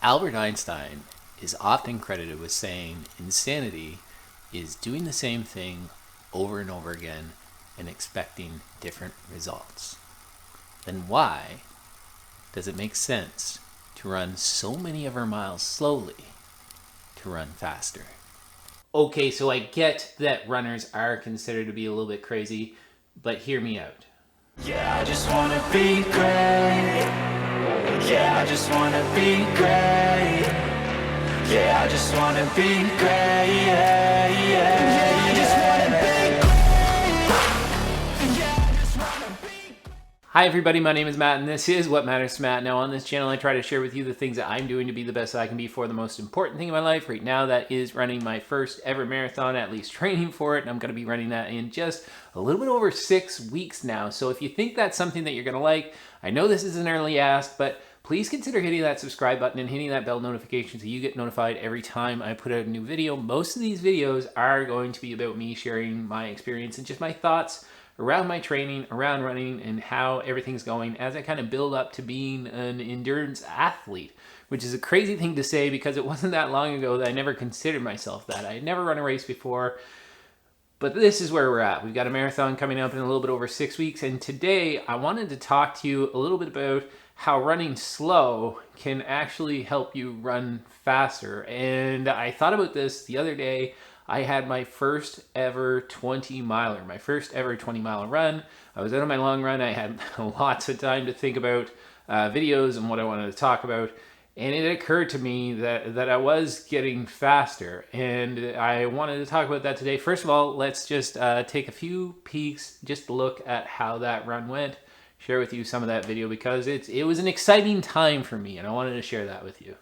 Albert Einstein is often credited with saying insanity is doing the same thing over and over again and expecting different results. Then why does it make sense to run so many of our miles slowly to run faster? Okay, so I get that runners are considered to be a little bit crazy, but hear me out. Yeah, I just wanna be great. Yeah, I just wanna be great. Yeah, I just wanna be great. Yeah, yeah, I just wanna be great. Yeah, I just wanna be. Hi everybody, my name is Matt and this is What Matters to Matt. Now on this channel I try to share with you the things that I'm doing to be the best that I can be for the most important thing in my life. Right now that is running my first ever marathon, at least training for it, and I'm going to be running that in just a little bit over 6 weeks now. So if you think that's something that you're going to like, I know this is an early ask, but please consider hitting that subscribe button and hitting that bell notification so you get notified every time I put out a new video. Most of these videos are going to be about me sharing my experience and just my thoughts around my training, around running, and how everything's going as I kind of build up to being an endurance athlete, which is a crazy thing to say because it wasn't that long ago that I never considered myself that. I had never run a race before, but this is where we're at. We've got a marathon coming up in a little bit over 6 weeks, and today I wanted to talk to you a little bit about how running slow can actually help you run faster. And I thought about this the other day. I had my first ever 20-miler, my first ever 20-mile run. I was out on my long run. I had lots of time to think about videos and what I wanted to talk about. And it occurred to me that I was getting faster. And I wanted to talk about that today. First of all, let's just take a few peeks, just look at how that run went. Share with you some of that video because it was an exciting time for me and I wanted to share that with you.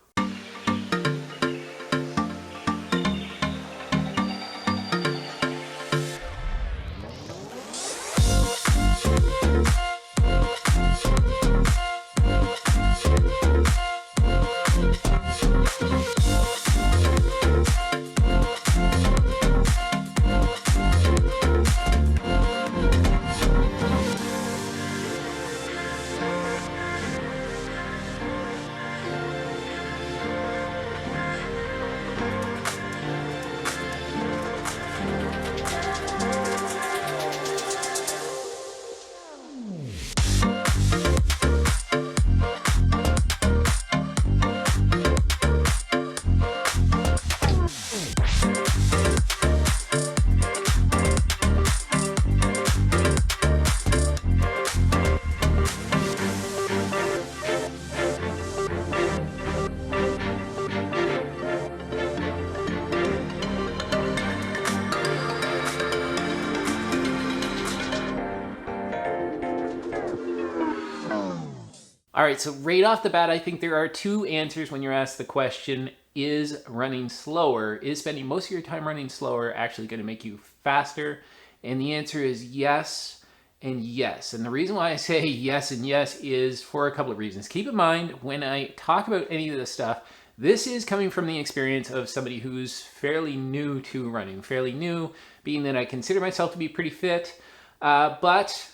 All right, so right off the bat, I think there are two answers when you're asked the question, is running slower, is spending most of your time running slower actually going to make you faster? And the answer is yes and yes. And the reason why I say yes and yes is for a couple of reasons. Keep in mind, when I talk about any of this stuff, this is coming from the experience of somebody who's fairly new to running, fairly new, being that I consider myself to be pretty fit, but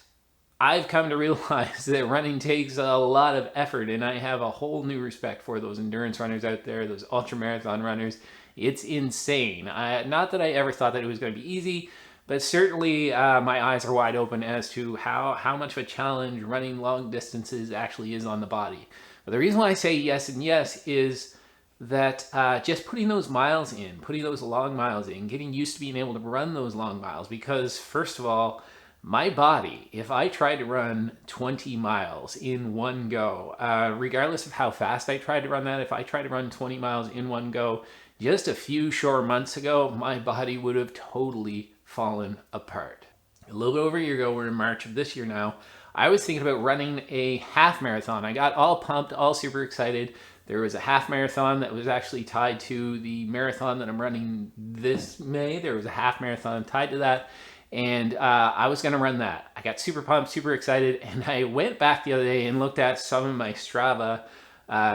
I've come to realize that running takes a lot of effort, and I have a whole new respect for those endurance runners out there, those ultra marathon runners. It's insane. Not that I ever thought that it was going to be easy, but certainly my eyes are wide open as to how much of a challenge running long distances actually is on the body. But the reason why I say yes and yes is that just putting those miles in, putting those long miles in, getting used to being able to run those long miles, because first of all, my body, if I tried to run 20 miles in one go, regardless of how fast I tried to run that, if I tried to run 20 miles in one go, just a few short months ago, my body would have totally fallen apart. A little bit over a year ago, we're in March of this year now, I was thinking about running a half marathon. I got all pumped, all super excited. There was a half marathon that was actually tied to the marathon that I'm running this May. There was a half marathon tied to that. And I was going to run that. I got super pumped, super excited, and I went back the other day and looked at some of my Strava,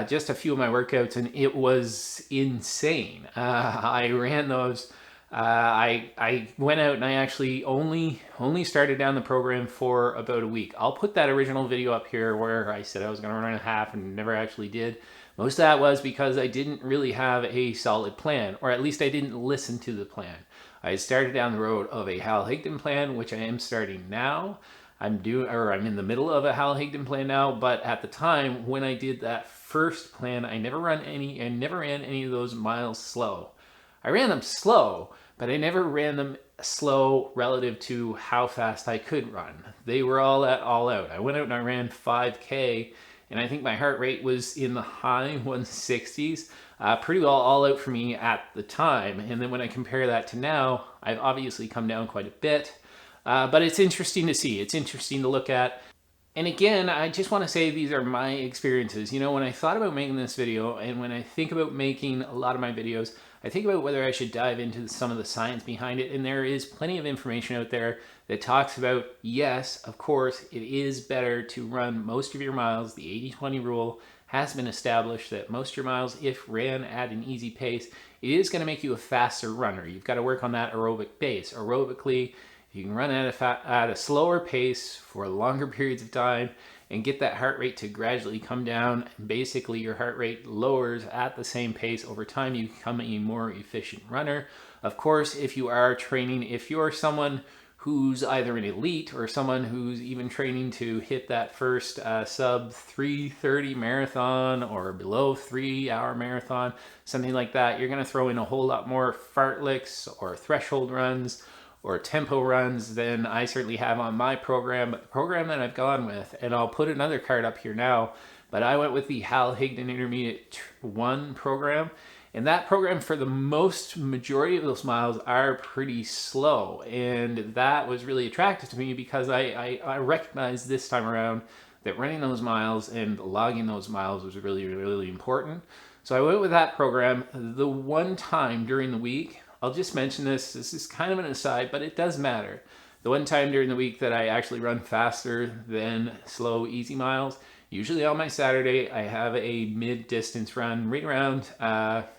just a few of my workouts, and it was insane. I ran those. I went out and I actually only started down the program for about a week. I'll put that original video up here where I said I was going to run a half and never actually did. Most of that was because I didn't really have a solid plan, or at least I didn't listen to the plan. I started down the road of a Hal Higdon plan, which I am starting now. I'm in the middle of a Hal Higdon plan now, but at the time when I did that first plan, I never ran any of those miles slow. I ran them slow, but I never ran them slow relative to how fast I could run. They were all out. I went out and I ran 5K, and I think my heart rate was in the high 160s. Pretty well all out for me at the time. And then when I compare that to now, I've obviously come down quite a bit. But it's interesting to see. It's interesting to look at. And again, I just want to say these are my experiences. You know, when I thought about making this video, and when I think about making a lot of my videos, I think about whether I should dive into some of the science behind it. And there is plenty of information out there that talks about, yes, of course, it is better to run most of your miles. The 80-20 rule has been established that most of your miles, if ran at an easy pace, it is going to make you a faster runner. You've got to work on that aerobic base. Aerobically, you can run at a slower pace for longer periods of time and get that heart rate to gradually come down. Basically, your heart rate lowers at the same pace. Over time, you become a more efficient runner. Of course, if you are training, if you're someone who's either an elite or someone who's even training to hit that first sub 3:30 marathon or below 3-hour marathon, something like that, you're going to throw in a whole lot more fartleks or threshold runs or tempo runs than I certainly have on my program. But the program that I've gone with, and I'll put another card up here now, but I went with the Hal Higdon Intermediate 1 program. And that program, for the majority of those miles, are pretty slow. And that was really attractive to me because I recognized this time around that running those miles and logging those miles was really, really important. So I went with that program. The one time during the week, I'll just mention this is kind of an aside, but it does matter. The one time during the week that I actually run faster than slow, easy miles, usually on my Saturday, I have a mid-distance run right around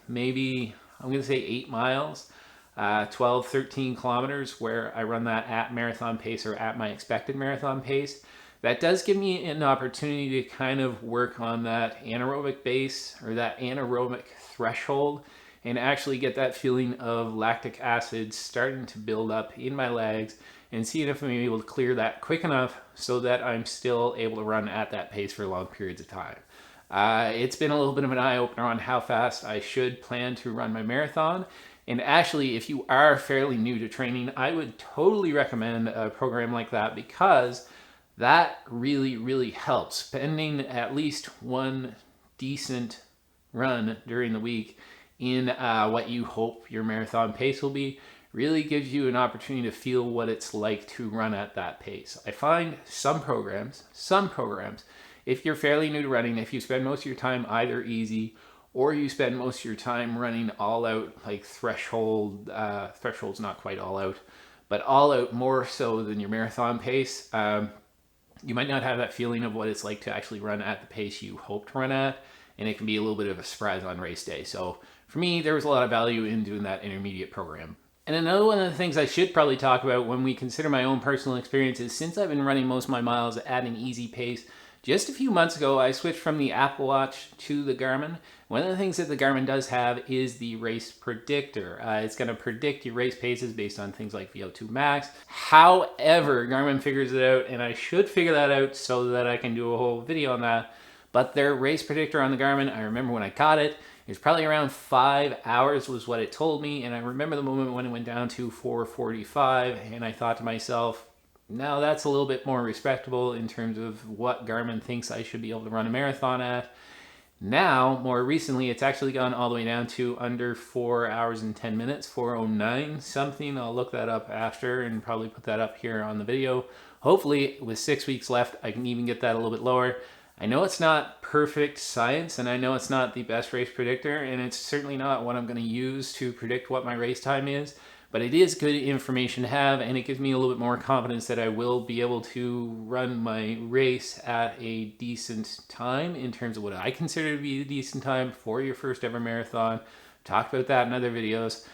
maybe, I'm going to say 8 miles, 12, 13 kilometers, where I run that at marathon pace or at my expected marathon pace. That does give me an opportunity to kind of work on that anaerobic base or that anaerobic threshold and actually get that feeling of lactic acid starting to build up in my legs and seeing if I'm able to clear that quick enough so that I'm still able to run at that pace for long periods of time. It's been a little bit of an eye-opener on how fast I should plan to run my marathon. And actually, if you are fairly new to training, I would totally recommend a program like that because that really, really helps. Spending at least one decent run during the week in what you hope your marathon pace will be really gives you an opportunity to feel what it's like to run at that pace. I find some programs, if you're fairly new to running, if you spend most of your time either easy or you spend most of your time running all out, like threshold's not quite all out, but all out more so than your marathon pace, you might not have that feeling of what it's like to actually run at the pace you hope to run at, and it can be a little bit of a surprise on race day. So for me, there was a lot of value in doing that intermediate program. And another one of the things I should probably talk about when we consider my own personal experiences, since I've been running most of my miles at an easy pace, just a few months ago, I switched from the Apple Watch to the Garmin. One of the things that the Garmin does have is the race predictor. It's going to predict your race paces based on things like VO2 max. However, Garmin figures it out, and I should figure that out so that I can do a whole video on that. But their race predictor on the Garmin, I remember when I got it, it was probably around 5 hours was what it told me. And I remember the moment when it went down to 4:45, and I thought to myself, now that's a little bit more respectable in terms of what Garmin thinks I should be able to run a marathon at. Now, more recently, it's actually gone all the way down to under 4 hours and 10 minutes, 4:09 something. I'll look that up after and probably put that up here on the video. Hopefully, with 6 weeks left, I can even get that a little bit lower. I know it's not perfect science, and I know it's not the best race predictor, and it's certainly not what I'm going to use to predict what my race time is, but it is good information to have, and it gives me a little bit more confidence that I will be able to run my race at a decent time in terms of what I consider to be a decent time for your first ever marathon. Talked about that in other videos.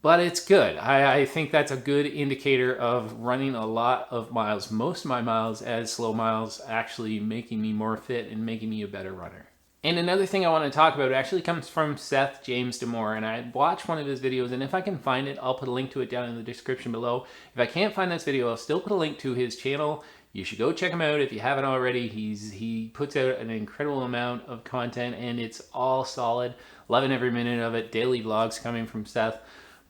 But it's good. I think that's a good indicator of running a lot of miles, most of my miles as slow miles, actually making me more fit and making me a better runner. And another thing I want to talk about actually comes from Seth James Damore, and I watched one of his videos, and if I can find it, I'll put a link to it down in the description below. If I can't find this video, I'll still put a link to his channel. You should go check him out if you haven't already. He puts out an incredible amount of content, and it's all solid. Loving every minute of it. Daily vlogs coming from Seth.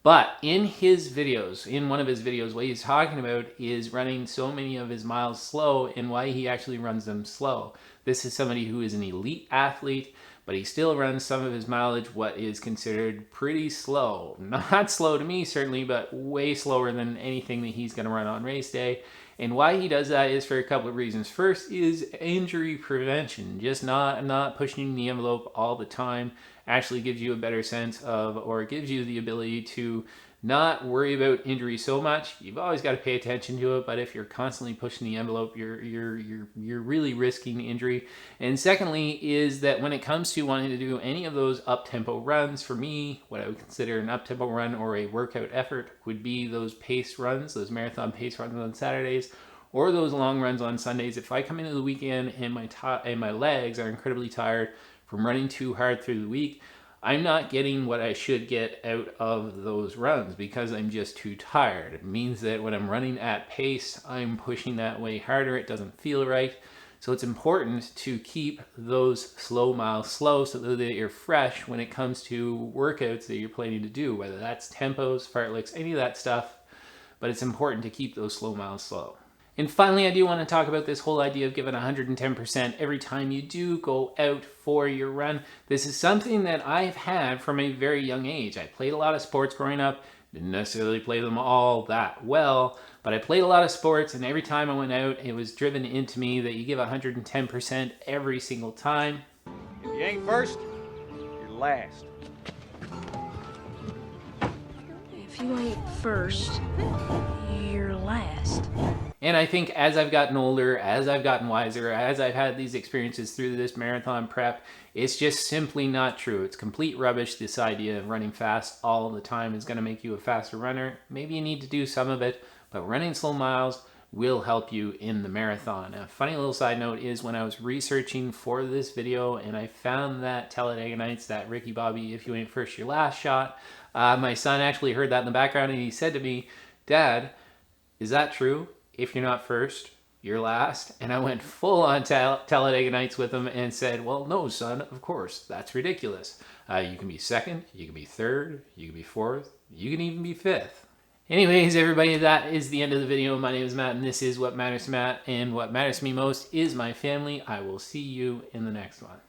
But in his videos, in one of his videos, what he's talking about is running so many of his miles slow and why he actually runs them slow. This is somebody who is an elite athlete, but he still runs some of his mileage what is considered pretty slow. Not slow to me, certainly, but way slower than anything that he's going to run on race day. And why he does that is for a couple of reasons. First is injury prevention. Just not pushing the envelope all the time actually gives you a better sense of, or gives you the ability to not worry about injury so much. You've always got to pay attention to it, but if you're constantly pushing the envelope, you're really risking injury. And secondly is that when it comes to wanting to do any of those up-tempo runs, for me, what I would consider an up-tempo run or a workout effort would be those pace runs, those marathon pace runs on Saturdays, or those long runs on Sundays. If I come into the weekend and my legs are incredibly tired from running too hard through the week, I'm not getting what I should get out of those runs because I'm just too tired. It means that when I'm running at pace, I'm pushing that way harder. It doesn't feel right. So it's important to keep those slow miles slow so that you're fresh when it comes to workouts that you're planning to do, whether that's tempos, fartleks, any of that stuff. But it's important to keep those slow miles slow. And finally, I do want to talk about this whole idea of giving 110% every time you do go out for your run. This is something that I've had from a very young age. I played a lot of sports growing up, didn't necessarily play them all that well, but I played a lot of sports, and every time I went out, it was driven into me that you give 110% every single time. If you ain't first, you're last. If you ain't first, you're last. And I think as I've gotten older, as I've gotten wiser, as I've had these experiences through this marathon prep, it's just simply not true. It's complete rubbish. This idea of running fast all the time is going to make you a faster runner. Maybe you need to do some of it, but running slow miles will help you in the marathon. A funny little side note is when I was researching for this video and I found that Talladega that Ricky Bobby, if you ain't first, your last shot, my son actually heard that in the background and he said to me, "Dad, is that true? If you're not first, you're last?" And I went full on Talladega Nights with him and said, "Well, no, son, of course, that's ridiculous. You can be second, you can be third, you can be fourth, you can even be fifth." Anyways, everybody, that is the end of the video. My name is Matt, and this is What Matters to Matt, and what matters to me most is my family. I will see you in the next one.